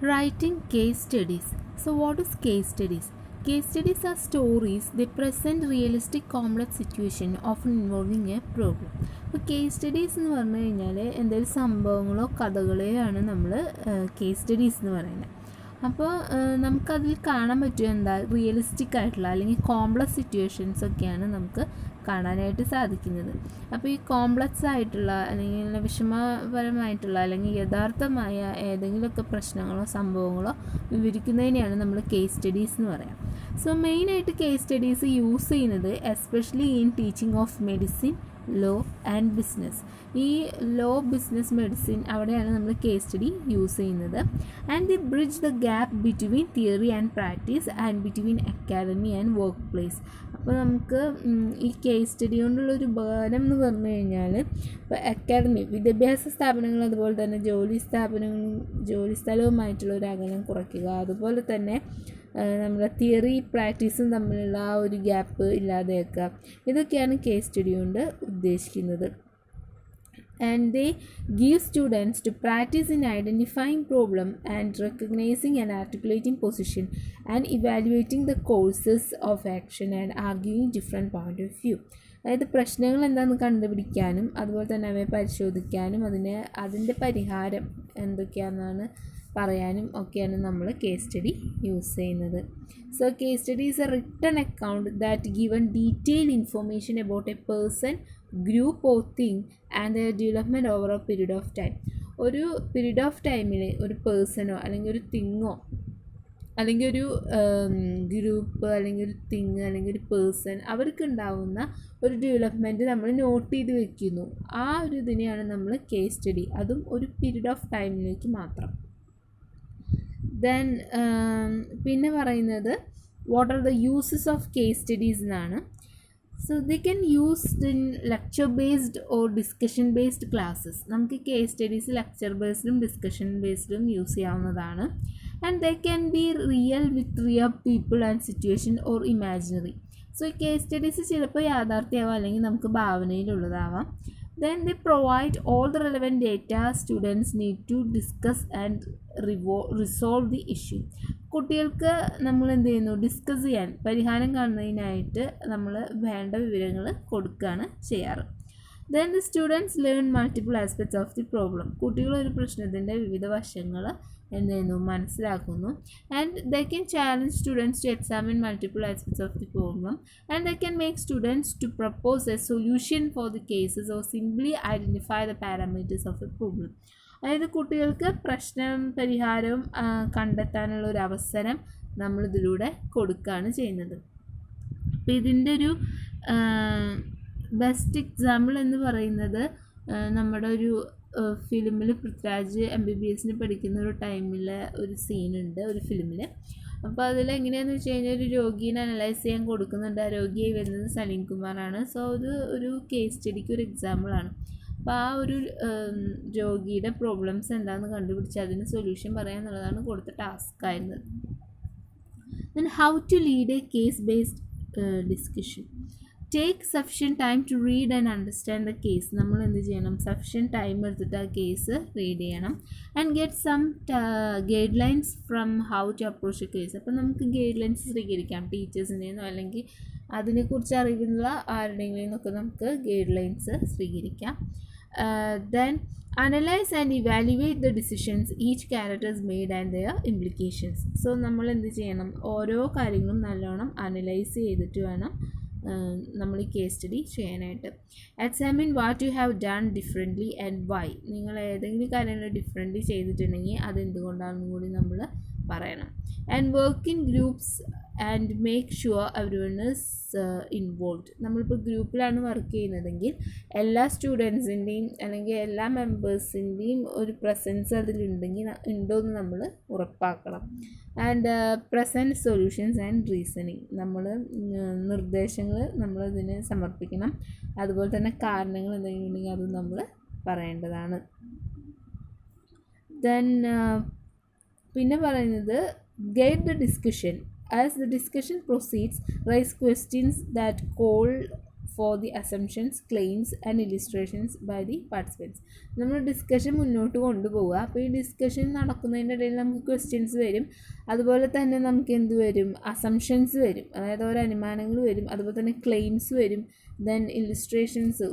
Writing case studies. So, what is case studies? Case studies are stories. They present realistic complex situation often involving a problem. അപ്പോൾ case studies എന്ന് പറഞ്ഞു കഴിഞ്ഞാൽ എന്തെങ്കിലും സംഭവങ്ങളോ കഥകളെയാണ് നമ്മൾ case studies എന്ന് പറയുന്നത്. അപ്പോൾ നമുക്കതിൽ കാണാൻ പറ്റുക എന്താ, റിയലിസ്റ്റിക് ആയിട്ടുള്ള അല്ലെങ്കിൽ കോംപ്ലക്സ് സിറ്റുവേഷൻസ് ഒക്കെയാണ് നമുക്ക് കാണാനായിട്ട് സാധിക്കുന്നത്. അപ്പോൾ ഈ കോംപ്ലക്സ് ആയിട്ടുള്ള അല്ലെങ്കിൽ വിഷമപരമായിട്ടുള്ള അല്ലെങ്കിൽ യഥാർത്ഥമായ ഏതെങ്കിലുമൊക്കെ പ്രശ്നങ്ങളോ സംഭവങ്ങളോ വിവരിക്കുന്നതിനെയാണ് നമ്മൾ കേസ് സ്റ്റഡീസ് എന്ന് പറയാം. സോ മെയിനായിട്ട് കേസ് സ്റ്റഡീസ് യൂസ് ചെയ്യുന്നത് especially in teaching of medicine, law and business. ഈ ലോ, ബിസിനസ്, മെഡിസിൻ അവിടെയാണ് നമ്മൾ കേസ് സ്റ്റഡി യൂസ് ചെയ്യുന്നത്. And the bridge the gap between theory and practice and between academy and work place. അപ്പോൾ നമുക്ക് ഈ case study കൊണ്ടുള്ളൊരു ഉപകാരം എന്ന് പറഞ്ഞു കഴിഞ്ഞാൽ, ഇപ്പോൾ അക്കാഡമി, വിദ്യാഭ്യാസ സ്ഥാപനങ്ങൾ, അതുപോലെ തന്നെ ജോലി സ്ഥലവുമായിട്ടുള്ള ഒരു അകലം കുറയ്ക്കുക, അതുപോലെ തന്നെ നമ്മുടെ തിയറി പ്രാക്ടീസും തമ്മിലുള്ള ആ ഒരു ഗ്യാപ്പ് ഇല്ലാതെയാക്കുക. ഇതൊക്കെയാണ് കേസ് സ്റ്റഡി കൊണ്ട് ഉദ്ദേശിക്കുന്നത്. And they give students to practice in identifying problem and recognizing and articulating position and evaluating the courses of action and arguing different point of view. അതായത് പ്രശ്നങ്ങൾ എന്താണെന്ന് കണ്ടുപിടിക്കാനും അതുപോലെ തന്നെ അവയെ പരിശോധിക്കാനും അതിൻ്റെ പരിഹാരം എന്തൊക്കെയാണെന്നാണ് പറയാനും ഒക്കെയാണ് നമ്മൾ കേസ് സ്റ്റഡി യൂസ് ചെയ്യുന്നത്. So case study is a written account that given detailed information about A person, group or thing and the development over A period of time. ഒരു പീരീഡ് ഓഫ് ടൈമിൽ ഒരു പേഴ്സണോ അല്ലെങ്കിൽ ഒരു തിങ്ങോ അല്ലെങ്കിൽ ഒരു ഗ്രൂപ്പ് അല്ലെങ്കിൽ ഒരു തിങ് അല്ലെങ്കിൽ ഒരു പേഴ്സൺ അവർക്കുണ്ടാവുന്ന ഒരു ഡെവലപ്മെൻറ്റ് നമ്മൾ നോട്ട് ചെയ്ത് വെക്കുന്നു. ആ ഒരു ഇതിനെയാണ് നമ്മൾ കേസ് സ്റ്റഡി, അതും ഒരു പീരീഡ് ഓഫ് ടൈമിലേക്ക് മാത്രം. ദെൻ പിന്നെ പറയുന്നത് what are the uses of case studies എന്നാണ്. So they can used in lecture based or discussion based classes. നമുക്ക് കേസ് സ്റ്റഡീസ് ലെക്ചർ ബേസ്ഡും ഡിസ്കഷൻ ബേസ്ഡും യൂസ് ചെയ്യാവുന്നതാണ്. And they can be real with real people and situation or imaginary. So ഈ case studies ചിലപ്പോൾ യാഥാർത്ഥ്യമാവാം അല്ലെങ്കിൽ നമുക്ക് ഭാവനയിലുള്ളതാവാം. Then they provide all the relevant data students need to discuss and resolve the issue. കുട്ടികൾക്ക് നമ്മൾ എന്ത് ചെയ്യുന്നു, ഡിസ്കസ് ചെയ്യാൻ, പരിഹാരം കാണുന്നതിനായിട്ട് നമ്മൾ വേണ്ട വിവരങ്ങൾ കൊടുക്കുകയാണ് ചെയ്യാറ്. Then the students learn multiple aspects of the problem. കുട്ടികൾ ഒരു പ്രശ്നത്തിൻ്റെ വിവിധ വശങ്ങൾ എന്ത് ചെയ്യുന്നു, മനസ്സിലാക്കുന്നു. And they can challenge students to examine multiple aspects of the problem and they can make students to propose a solution for the cases or simply identify the parameters of a problem. അതായത് കുട്ടികൾക്ക് പ്രശ്നം പരിഹാരവും കണ്ടെത്താനുള്ള ഒരു അവസരം നമ്മളിതിലൂടെ കൊടുക്കുകയാണ് ചെയ്യുന്നത്. അപ്പോൾ ഇതിൻ്റെ ഒരു ബെസ്റ്റ് എക്സാമ്പിൾ എന്ന് പറയുന്നത് നമ്മുടെ ഒരു ഫിലിമിൽ പൃഥ്വിരാജ് MBBS പഠിക്കുന്ന ഒരു ടൈമിൽ ഒരു സീനുണ്ട് ഒരു ഫിലിമിൽ. അപ്പോൾ അതിൽ എങ്ങനെയാണെന്ന് വെച്ച് കഴിഞ്ഞാൽ ഒരു രോഗീനെ അനലൈസ് ചെയ്യാൻ കൊടുക്കുന്നുണ്ട്. ആ രോഗിയായി വരുന്നത് സലീം കുമാറാണ്. സോ അത് ഒരു കേസ് സ്റ്റഡിക്ക് ഒരു എക്സാമ്പിളാണ്. അപ്പോൾ ആ ഒരു രോഗിയുടെ പ്രോബ്ലംസ് എന്താണെന്ന് കണ്ടുപിടിച്ച് അതിന് സൊല്യൂഷൻ പറയുക എന്നുള്ളതാണ് കൊടുത്ത ടാസ്ക് ആയിരുന്നത്. Then how to lead a case based discussion. Take sufficient time to read and understand the case. നമ്മൾ എന്ത് ചെയ്യണം, സഫിഷ്യൻറ്റ് ടൈം എടുത്തിട്ട് ആ കേസ് റീഡ് ചെയ്യണം. And get some guidelines from how to approach a case. അപ്പോൾ നമുക്ക് guide lines സ്വീകരിക്കാം, ടീച്ചേഴ്സിൻ്റെ നിന്നോ അല്ലെങ്കിൽ അതിനെക്കുറിച്ച് അറിവുള്ള ആരുടെയെങ്കിലും നിന്നൊക്കെ നമുക്ക് ഗൈഡ് ലൈൻസ് സ്വീകരിക്കാം. Then analyze and evaluate the decisions each character has made and their implications. So നമ്മൾ എന്ത് ചെയ്യണം, ഓരോ കാര്യങ്ങളും നല്ലോണം അനലൈസ് ചെയ്തിട്ട് വേണം നമ്മൾ ഈ കേസ് സ്റ്റഡി ചെയ്യാനായിട്ട്. Examine what you have done differently and why. നിങ്ങൾ ഏതെങ്കിലും കാര്യങ്ങൾ ഡിഫറെൻ്റ്ലി ചെയ്തിട്ടുണ്ടെങ്കിൽ അതെന്തുകൊണ്ടാണെന്നും കൂടി നമ്മൾ പറയണം. And work in groups and make sure everyone is involved. നമ്മളിപ്പോൾ ഗ്രൂപ്പിലാണ് വർക്ക് ചെയ്യുന്നതെങ്കിൽ എല്ലാ സ്റ്റുഡൻസിൻ്റെയും അല്ലെങ്കിൽ എല്ലാ മെമ്പേഴ്സിൻ്റെയും ഒരു പ്രസൻസ് അതിലുണ്ടെങ്കിൽ ഉണ്ടോയെന്ന് നമ്മൾ ഉറപ്പാക്കണം. And present solutions and reasoning. നമ്മൾ നിർദ്ദേശങ്ങൾ നമ്മളതിന് സമർപ്പിക്കണം. അതുപോലെ തന്നെ കാരണങ്ങൾ എന്തെങ്കിലും ഉണ്ടെങ്കിൽ അത് നമ്മൾ പറയേണ്ടതാണ്. ദെൻ പിന്നെ പറയുന്നത് guide the discussion. As the discussion proceeds, raise questions that call for the assumptions, claims and illustrations by the participants. നമ്മൾ ഡിസ്കഷൻ മുന്നോട്ട് കൊണ്ടുപോവുക. അപ്പോൾ ഈ ഡിസ്കഷൻ നടക്കുന്നതിൻ്റെ ഇടയിൽ നമുക്ക് ക്വസ്റ്റ്യൻസ് വരും, അതുപോലെ തന്നെ നമുക്ക് എന്ത് വരും, അസംഷൻസ് വരും, അതായത് ഓരോ അനുമാനങ്ങൾ വരും, അതുപോലെ തന്നെ ക്ലെയിംസ് വരും, ദെൻ ഇല്ലുസ്ട്രേഷൻസ്,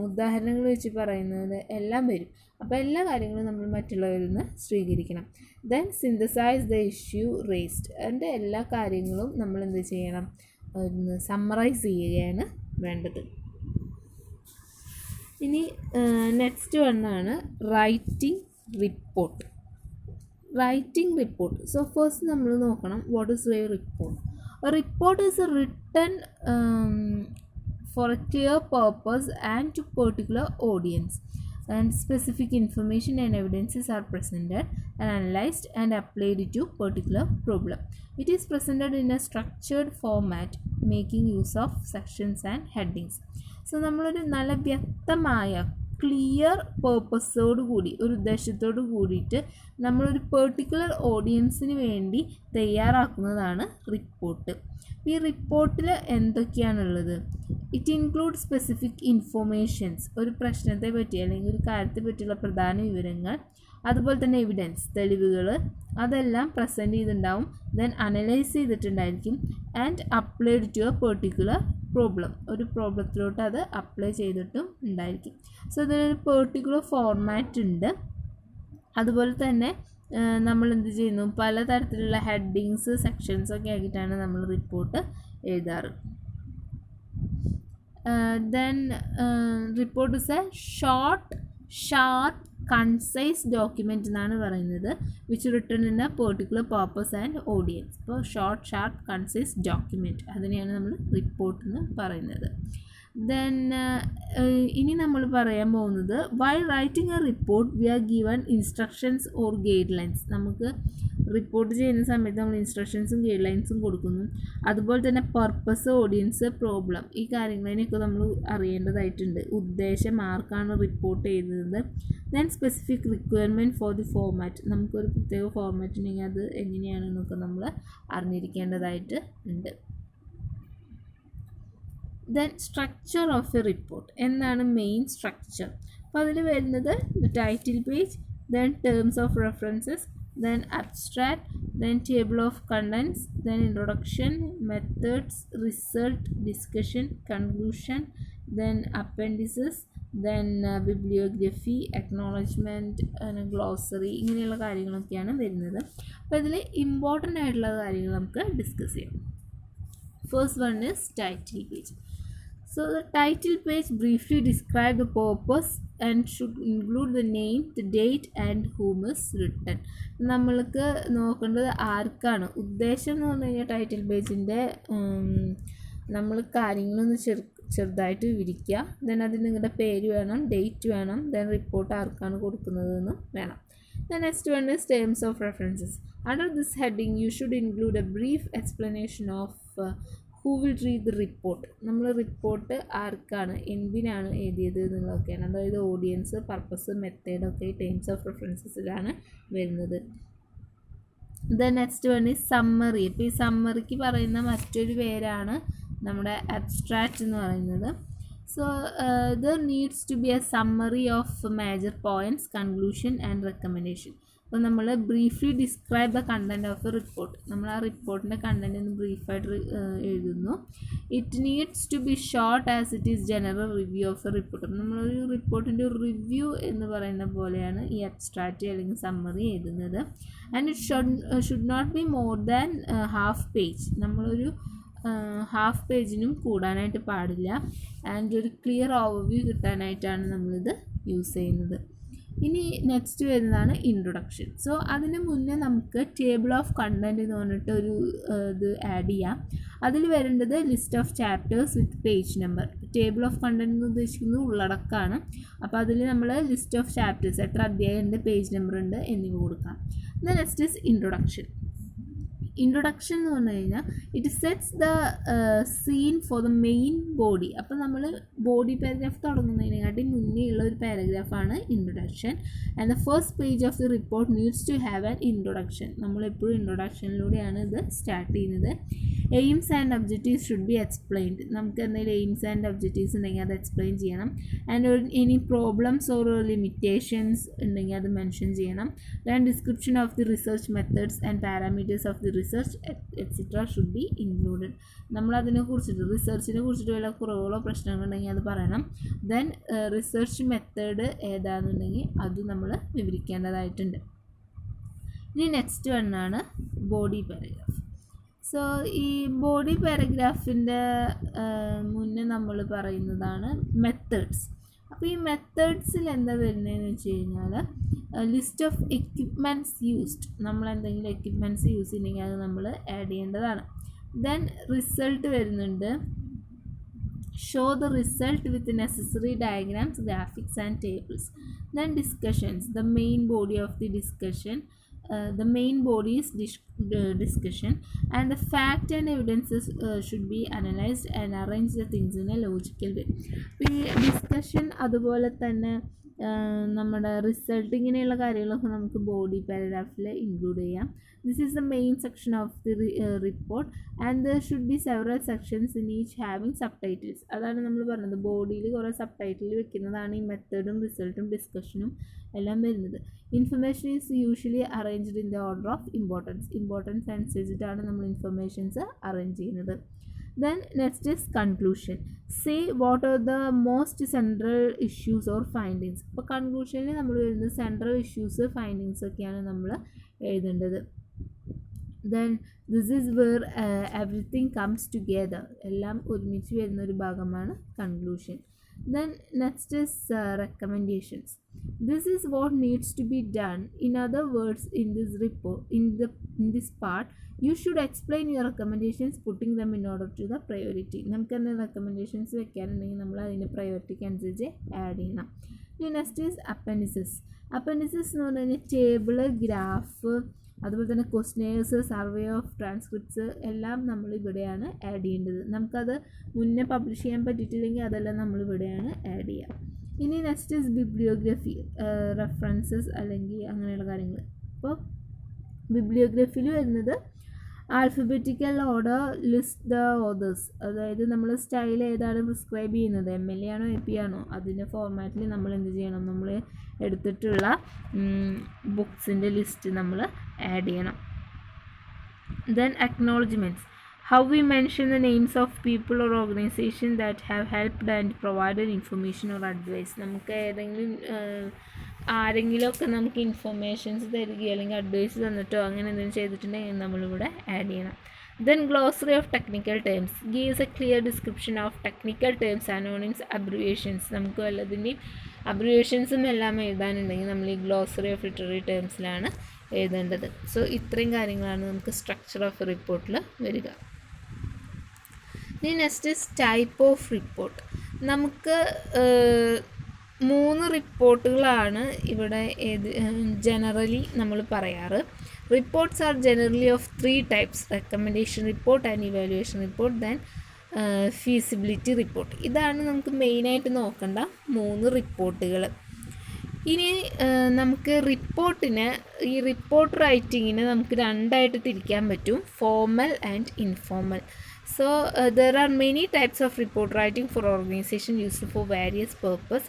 ഉദാഹരണങ്ങൾ വെച്ച് പറയുന്നത് എല്ലാം വരും. അപ്പോൾ എല്ലാ കാര്യങ്ങളും നമ്മൾ മറ്റുള്ളവരിൽ നിന്ന് സ്വീകരിക്കണം. Then synthesize the issue raised, അതിൻ്റെ എല്ലാ കാര്യങ്ങളും നമ്മൾ എന്ത് ചെയ്യണം, ഒന്ന് സമ്മറൈസ് ചെയ്യുകയാണ് വേണ്ടത്. ഇനി നെക്സ്റ്റ് വണ്ണാണ് writing report. Writing report. So first നമ്മൾ നോക്കണം what is a report. A report is a written for a clear purpose and to particular audience, and specific information and evidences are presented and analyzed and applied to particular problem. It is presented in a structured format making use of sections and headings. So നമ്മളൊരു നല്ല വ്യക്തമായ clear പേർപ്പസോട് കൂടി, ഒരു ഉദ്ദേശത്തോട് കൂടിയിട്ട് നമ്മളൊരു particular ഓഡിയൻസിന് വേണ്ടി തയ്യാറാക്കുന്നതാണ് report. ഈ റിപ്പോർട്ടിൽ എന്തൊക്കെയാണുള്ളത്? ഇറ്റ് ഇൻക്ലൂഡ് സ്പെസിഫിക് ഇൻഫോർമേഷൻസ്, ഒരു പ്രശ്നത്തെ പറ്റി അല്ലെങ്കിൽ ഒരു കാര്യത്തെ പറ്റിയുള്ള പ്രധാന വിവരങ്ങൾ, അതുപോലെ തന്നെ എവിഡൻസ്, തെളിവുകൾ, അതെല്ലാം പ്രസൻറ്റ് ചെയ്തിട്ടുണ്ടാവും. ദെൻ അനലൈസ് ചെയ്തിട്ടുണ്ടായിരിക്കും. And applied to a particular problem, ഒരു പ്രോബ്ലത്തിലോട്ട് അത് അപ്ലൈ ചെയ്തിട്ടും ഉണ്ടായിരിക്കും. സോ ഇതിനൊരു പെർട്ടിക്കുലർ ഫോർമാറ്റ് ഉണ്ട്. അതുപോലെ തന്നെ നമ്മൾ എന്ത് ചെയ്യുന്നു, പലതരത്തിലുള്ള ഹെഡിങ്സ്, സെക്ഷൻസൊക്കെ ആക്കിയിട്ടാണ് നമ്മൾ റിപ്പോർട്ട് എഴുതാറ്. Then report is a short, sharp, concise document എന്നാണ് പറയുന്നത്, which written in a particular purpose and audience. അപ്പോൾ ഷോർട്ട്, ഷാർപ്പ്, കൺസൈസ് ഡോക്യുമെൻറ്റ്, അതിനെയാണ് നമ്മൾ റിപ്പോർട്ട് എന്ന് പറയുന്നത്. ദെൻ ഇനി നമ്മൾ പറയാൻ പോകുന്നത്, why writing a report we are given instructions or guidelines. നമുക്ക് റിപ്പോർട്ട് ചെയ്യുന്ന സമയത്ത് നമ്മൾ ഇൻസ്ട്രക്ഷൻസും ഗൈഡ് ലൈൻസും കൊടുക്കുന്നു. അതുപോലെ തന്നെ പർപ്പസ്, ഓഡിയൻസ്, പ്രോബ്ലം, ഈ കാര്യങ്ങളതിനൊക്കെ നമ്മൾ അറിയേണ്ടതായിട്ടുണ്ട്. ഉദ്ദേശം, ആർക്കാണ് റിപ്പോർട്ട് ചെയ്യുന്നത്. Then specific requirement for the format, നമുക്കൊരു പ്രത്യേക ഫോർമാറ്റ് ഉണ്ടെങ്കിൽ അത് എങ്ങനെയാണെന്നൊക്കെ നമ്മൾ അറിഞ്ഞിരിക്കേണ്ടതായിട്ട് ഉണ്ട്. Then structure of a report, എന്താണ് മെയിൻ സ്ട്രക്ചർ? അപ്പോൾ അതിൽ വരുന്നത് title page, then terms of references, then abstract, then table of contents, then introduction, methods, result, discussion, conclusion, then appendices, then bibliography, acknowledgement, glossary, ഇങ്ങനെയുള്ള കാര്യങ്ങളൊക്കെയാണ് വരുന്നത്. അപ്പോൾ ഇതിൽ important ആയിട്ടുള്ള കാര്യങ്ങൾ നമുക്ക് ഡിസ്കസ് ചെയ്യാം. First one is title page. So the title page briefly describe the purpose and should include the name, the date and whom is written. നമ്മൾക്ക് നോക്കേണ്ടത് ആർക്കാണ് ഉദ്ദേശം എന്ന് പറഞ്ഞു കഴിഞ്ഞാൽ ടൈറ്റിൽ പേജിൻ്റെ നമ്മൾ കാര്യങ്ങളൊന്ന് ചെറുതായിട്ട് വിവരിക്കുക. ദെൻ അതിന് നിങ്ങളുടെ പേര് വേണം, ഡേറ്റ് വേണം, ദെൻ റിപ്പോർട്ട് ആർക്കാണ് കൊടുക്കുന്നതെന്ന് വേണം. The next one is terms of references. Under this heading you should include a brief explanation of who will read the report. നമ്മൾ റിപ്പോർട്ട് ആർക്കാണ്, എന്തിനാണ് എഴുതിയത് എന്നുള്ളതൊക്കെയാണ്. അതായത് ഓഡിയൻസ്, പർപ്പസ്, മെത്തേഡൊക്കെ ടേംസ് ഓഫ് റെഫറൻസസിലാണ് വരുന്നത്. The next one is summary. അപ്പോൾ ഈ സമ്മറിക്ക് പറയുന്ന മറ്റൊരു പേരാണ് നമ്മുടെ അബ്സ്ട്രാക്റ്റ് എന്ന് പറയുന്നത്. So there needs to be a summary of major points, conclusion and recommendation. അപ്പോൾ നമ്മൾ briefly describe the content of a report. നമ്മൾ ആ റിപ്പോർട്ടിൻ്റെ കണ്ടൻറ്റ് ഒന്ന് ബ്രീഫായിട്ട് എഴുതുന്നു. It needs to be short as it is general review of a report. അപ്പോൾ നമ്മളൊരു റിപ്പോർട്ടിൻ്റെ ഒരു റിവ്യൂ എന്ന് പറയുന്ന പോലെയാണ് ഈ അബ്സ്ട്രാക്റ്റ് അല്ലെങ്കിൽ സമ്മറി എഴുതുന്നത്. And it should not be more than half page. നമ്മളൊരു ഹാഫ് പേജിനും കൂടാനായിട്ട് പാടില്ല. ആൻഡ് ഒരു ക്ലിയർ ഓവർവ്യൂ കിട്ടാനായിട്ടാണ് നമ്മളിത് യൂസ് ചെയ്യുന്നത്. ഇനി നെക്സ്റ്റ് വരുന്നതാണ് ഇൻട്രൊഡക്ഷൻ. സോ അതിന് മുന്നേ നമുക്ക് ടേബിൾ ഓഫ് കണ്ടൻറ്റ് എന്ന് പറഞ്ഞിട്ട് ഒരു ഇത് ആഡ് ചെയ്യാം. അതിൽ വരേണ്ടത് list of chapters with page number. Table of content എന്ന് ഉദ്ദേശിക്കുന്നത് ഉള്ളടക്കമാണ്. അപ്പോൾ അതിൽ നമ്മൾ ലിസ്റ്റ് ഓഫ് ചാപ്റ്റേഴ്സ്, എത്ര അധ്യായമുണ്ട്, പേജ് നമ്പർ ഉണ്ട് എന്നിവ കൊടുക്കാം. Next is introduction. ഇൻട്രൊഡക്ഷൻ എന്ന് പറഞ്ഞു കഴിഞ്ഞാൽ it sets the scene for the main body. അപ്പോൾ നമ്മൾ ബോഡി പാരഗ്രാഫ് തുടങ്ങുന്നതിനെക്കാട്ടി മുന്നേ ഉള്ള ഒരു പാരഗ്രാഫാണ് introduction. And the first page of the report needs to have an introduction. നമ്മളെപ്പോഴും ഇൻട്രൊഡക്ഷനിലൂടെയാണ് ഇത് സ്റ്റാർട്ട് ചെയ്യുന്നത്. Aims and objectives should be explained. നമുക്ക് എന്തെങ്കിലും എയിംസ് ആൻഡ് ഒബ്ജക്റ്റീവ്സ് ഉണ്ടെങ്കിൽ അത് എക്സ്പ്ലെയിൻ ചെയ്യണം. And any problems or limitations ഉണ്ടെങ്കിൽ അത് മെൻഷൻ ചെയ്യണം. Then description of the research methods and parameters of the research etcetera should be included. നമ്മളതിനെ കുറിച്ചിട്ട് റിസർച്ചിനെ കുറിച്ചിട്ട് വല്ല കുറവുകളോ പ്രശ്നങ്ങളുണ്ടെങ്കിൽ അത് പറയണം. ദെൻ റിസർച്ച് മെത്തേഡ് ഏതാണെന്നുണ്ടെങ്കിൽ അത് നമ്മൾ വിവരിക്കേണ്ടതായിട്ടുണ്ട്. ഇനി നെക്സ്റ്റ് വണ്ണാണ് ബോഡി പാരഗ്രാഫ്. സോ ഈ ബോഡി പാരഗ്രാഫിൻ്റെ മുന്നേ നമ്മൾ പറയുന്നതാണ് മെത്തേഡ്സ്. അപ്പോൾ ഈ മെത്തേഡ്സിൽ എന്താ വരുന്നതെന്ന് വെച്ച് കഴിഞ്ഞാൽ ലിസ്റ്റ് ഓഫ് എക്യുപ്മെൻറ്റ്സ് യൂസ്ഡ്. നമ്മൾ എന്തെങ്കിലും എക്യുപ്മെൻറ്റ്സ് യൂസ് ചെയ്യുന്നെങ്കിൽ അത് നമ്മൾ ആഡ് ചെയ്യേണ്ടതാണ്. ദെൻ റിസൾട്ട് വരുന്നുണ്ട്. Show the result with necessary diagrams, graphics and tables. Then discussions. The main body of the discussion. The main body is discussion, and the fact and evidences should be analyzed and arrange the things in a logical way. ഈ discussion അതുപോലെ തന്നെ നമ്മുടെ result ഇങ്ങനെയുള്ള കാര്യങ്ങളൊക്കെ നമുക്ക് body പാരഗ്രാഫിൽ include ചെയ്യാം. This is the main section of the report and there should be several sections in each having sub titles. അതാണ് നമ്മൾ പറഞ്ഞത്, ബോഡിയിൽ കുറേ സബ് ടൈറ്റിൽ വെക്കുന്നതാണ് ഈ മെത്തേഡും റിസൾട്ടും ഡിസ്കഷനും എല്ലാം വരുന്നത്. Information is usually arranged in the order of importance അനുസരിച്ചിട്ടാണ് നമ്മൾ ഇൻഫർമേഷൻസ് അറേഞ്ച് ചെയ്യുന്നത്. Then next is conclusion. Say what are the most central issues or findings. അപ്പോൾ കൺക്ലൂഷനിൽ നമ്മൾ വരുന്നത് സെൻട്രൽ ഇഷ്യൂസ് ഫൈൻഡിങ്സ് ഒക്കെയാണ് നമ്മൾ എഴുതേണ്ടത്. Then this is where everything comes together. എല്ലാം ഒരുമിച്ച് വരുന്ന ഒരു ഭാഗമാണ് conclusion. Then next is recommendations. This is what needs to be done. In other words, in this report, in this part, you should explain your recommendations, putting them in order to the priority. നമുക്ക് തന്നെ recommendations വെക്കാനുണ്ടെങ്കിൽ നമ്മൾ അതിൻ്റെ പ്രയോറിറ്റിക്ക് അനുസരിച്ച് add ചെയ്യണം. Next is അപ്പൻഡിസസ്. അപ്പൻഡിസസ് എന്ന് പറഞ്ഞു കഴിഞ്ഞാൽ table, graph, അതുപോലെ തന്നെ ക്വസ്റ്റ്യനേഴ്സ്, സർവേ ഓഫ് ട്രാൻസ്ക്രിപ്റ്റ്സ് എല്ലാം നമ്മൾ ഇവിടെയാണ് ആഡ് ചെയ്യേണ്ടത്. നമുക്കത് മുന്നേ പബ്ലിഷ് ചെയ്യാൻ പറ്റിയിട്ടില്ലെങ്കിൽ അതെല്ലാം നമ്മൾ ഇവിടെയാണ് ആഡ് ചെയ്യുക. ഇനി നെക്സ്റ്റ് ഈസ് ബിബ്ലിയോഗ്രഫി, റെഫറൻസസ് അല്ലെങ്കിൽ അങ്ങനെയുള്ള കാര്യങ്ങൾ. അപ്പോൾ ബിബ്ലിയോഗ്രഫിയിൽ വരുന്നത് alphabetical order, list the authors. അതായത് നമ്മൾ സ്റ്റൈൽ ഏതാണ് പ്രിസ്ക്രൈബ് ചെയ്യുന്നത്, MLA ആണോ AP ആണോ, അതിൻ്റെ ഫോർമാറ്റിൽ നമ്മൾ എന്ത് ചെയ്യണം, നമ്മൾ എടുത്തിട്ടുള്ള ബുക്സിൻ്റെ ലിസ്റ്റ് നമ്മൾ ആഡ് ചെയ്യണം. Then acknowledgements. How we mention the names of people or organizations that have helped and provided information or advice. നമുക്ക് ഏതെങ്കിലും ആരെങ്കിലുമൊക്കെ നമുക്ക് ഇൻഫർമേഷൻസ് തരികയോ അല്ലെങ്കിൽ അഡ്വൈസ് തന്നിട്ടോ അങ്ങനെ എന്തെങ്കിലും ചെയ്തിട്ടുണ്ടെങ്കിൽ നമ്മളിവിടെ ആഡ് ചെയ്യണം. Then glossary of technical terms gives a clear description of technical terms, synonyms, abbreviations. നമുക്ക് വല്ലതിൻ്റെയും അബ്രിവേഷൻസും എല്ലാം എഴുതാനുണ്ടെങ്കിൽ നമ്മൾ ഈ ഗ്ലോസറി ഓഫ് ലിറ്റററി ടേംസിലാണ് എഴുതേണ്ടത്. സോ ഇത്രയും കാര്യങ്ങളാണ് നമുക്ക് സ്ട്രക്ചർ ഓഫ് റിപ്പോർട്ടിൽ വരിക. ഇനി next is type of report. നമുക്ക് 3 റിപ്പോർട്ടുകളാണ് ഇവിടെ ജനറലി നമ്മൾ പറയാറ്. Reports are generally of 3 types: recommendation report and evaluation report, then feasibility report. ഇതാണ് നമുക്ക് മെയിനായിട്ട് നോക്കേണ്ട 3 റിപ്പോർട്ടുകൾ. ഇനി നമുക്ക് റിപ്പോർട്ടിന് ഈ റിപ്പോർട്ട് റൈറ്റിങ്ങിന് നമുക്ക് 2 ആയിട്ട് തിരിക്കാൻ പറ്റും, formal and informal. So there are many types of report writing for organization used for various purpose,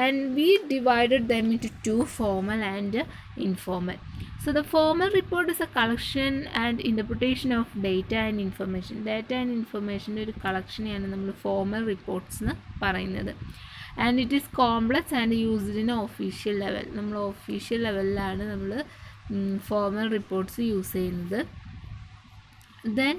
and we divided them into 2, formal and informal. So the formal report is a collection and interpretation of data and information. Data and information ഒരു കളക്ഷനെയാണ് നമ്മൾ formal reports എന്ന് പറയുന്നത്. And it is complex and used in official level. നമ്മൾ official ലെവലിലാണ് നമ്മൾ formal reports use ചെയ്യുന്നത്. Then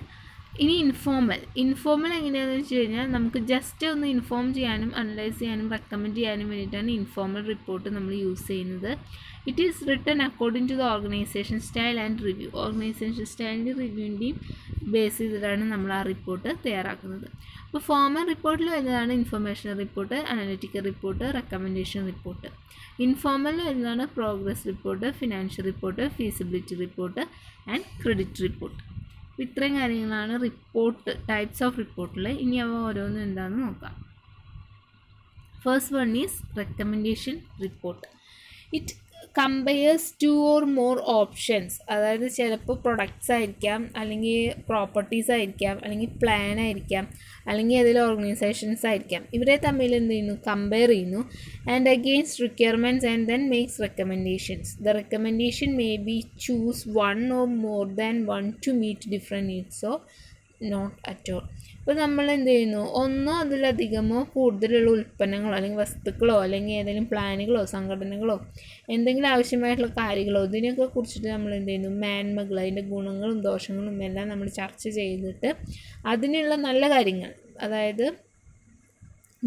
ഇനി informal എങ്ങനെയാണെന്ന് വെച്ച് കഴിഞ്ഞാൽ നമുക്ക് ജസ്റ്റ് ഒന്ന് ഇൻഫോം ചെയ്യാനും അനലൈസ് ചെയ്യാനും റെക്കമെൻഡ് ചെയ്യാനും വേണ്ടിയിട്ടാണ് ഇൻഫോർമൽ റിപ്പോർട്ട് നമ്മൾ യൂസ് ചെയ്യുന്നത്. It is written according to the organisation style and review. Organisation സ്റ്റൈലിൻ്റെ റിവ്യൂവിൻ്റെയും ബേസ് ചെയ്തിട്ടാണ് നമ്മൾ ആ റിപ്പോർട്ട് തയ്യാറാക്കുന്നത്. അപ്പോൾ ഫോർമൽ റിപ്പോർട്ടിൽ വരുന്നതാണ് information report, analytical report, recommendation report. ഇൻഫോർമലിൽ വരുന്നതാണ് progress report, financial report, feasibility report and credit report. ഇത്രയും കാര്യങ്ങളാണ് റിപ്പോർട്ട്, ടൈപ്സ് ഓഫ് റിപ്പോർട്ടിൽ. ഇനി അവ ഓരോന്നും എന്താണെന്ന് നോക്കാം. First one is recommendation report. It compares 2 or more options. അതായത് ചിലപ്പോൾ പ്രൊഡക്ട്സ് ആയിരിക്കാം, അല്ലെങ്കിൽ പ്രോപ്പർട്ടീസ് ആയിരിക്കാം, അല്ലെങ്കിൽ പ്ലാൻ ആയിരിക്കാം, അല്ലെങ്കിൽ ഏതെങ്കിലും ഓർഗനൈസേഷൻസ് ആയിരിക്കാം. ഇവരെ തമ്മിൽ എന്ത് ചെയ്യുന്നു, കമ്പയർ ചെയ്യുന്നു. And against requirements and then makes recommendations. The recommendation may be choose 1 or more than 1 to meet different needs or not at all. ഇപ്പോൾ നമ്മൾ എന്ത് ചെയ്യുന്നു, ഒന്നോ അതിലധികമോ കൂടുതലുള്ള ഉൽപ്പന്നങ്ങളോ അല്ലെങ്കിൽ വസ്തുക്കളോ അല്ലെങ്കിൽ ഏതെങ്കിലും പ്ലാനുകളോ സംഘടനകളോ എന്തെങ്കിലും ആവശ്യമായിട്ടുള്ള കാര്യങ്ങളോ ഇതിനൊക്കെ കുറിച്ചിട്ട് നമ്മൾ എന്ത് ചെയ്യുന്നു, മേന്മകൾ, അതിൻ്റെ ഗുണങ്ങളും ദോഷങ്ങളും എല്ലാം നമ്മൾ ചർച്ച ചെയ്തിട്ട് അതിനുള്ള നല്ല കാര്യങ്ങൾ, അതായത്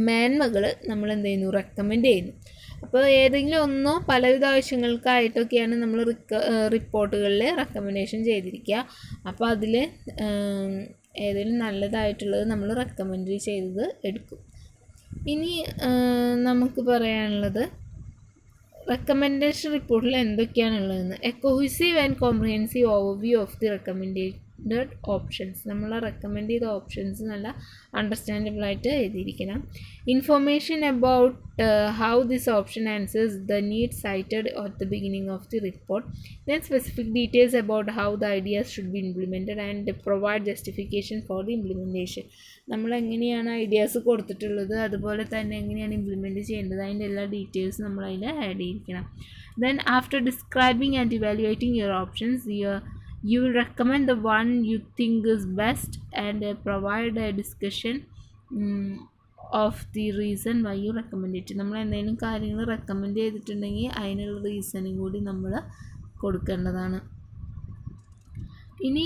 മേന്മകൾ നമ്മൾ എന്ത് ചെയ്യുന്നു, റെക്കമെൻഡ് ചെയ്യുന്നു. അപ്പോൾ ഏതെങ്കിലും ഒന്നോ പലവിധ ആവശ്യങ്ങൾക്കായിട്ടൊക്കെയാണ് നമ്മൾ റിപ്പോർട്ടുകളിൽ റെക്കമെൻഡേഷൻ ചെയ്തിരിക്കുക. അപ്പോൾ അതിൽ ഏതെങ്കിലും നല്ലതായിട്ടുള്ളത് നമ്മൾ റെക്കമെൻഡ് ചെയ്തത് എടുക്കും. ഇനി നമുക്ക് പറയാനുള്ളത് റെക്കമെൻഡേഷൻ റിപ്പോർട്ടിൽ എന്തൊക്കെയാണുള്ളതെന്ന്. A cohesive and comprehensive overview of the recommended options. നമ്മൾ റെക്കമെൻഡ് ചെയ്ത ഓപ്ഷൻസ് നല്ല അണ്ടർസ്റ്റാൻഡബിൾ ആയിട്ട് എഴുതിയിരിക്കണം. Information about how this option answers the need cited at the beginning of the report. Then specific details about how the ideas should be implemented and provide justification for the implementation. നമ്മൾ എങ്ങനെയാണ് ideas കൊടുത്തിട്ടുള്ളത്, അതുപോലെ തന്നെ എങ്ങനെയാണ് implement ചെയ്യേണ്ടത്, അതിൻ്റെ എല്ലാ ഡീറ്റെയിൽസും നമ്മൾ അതിൽ ആഡ് ചെയ്തിരിക്കണം. Then after describing and evaluating your options, you will recommend the one you think is best and provide a discussion of the reason why you recommend it. നമ്മൾ എന്തെങ്കിലും കാര്യങ്ങൾ റെക്കമെൻഡ് ചെയ്തിട്ടുണ്ടെങ്കിൽ അതിനുള്ള റീസണും കൂടി നമ്മൾ കൊടുക്കേണ്ടതാണ്. ഇനി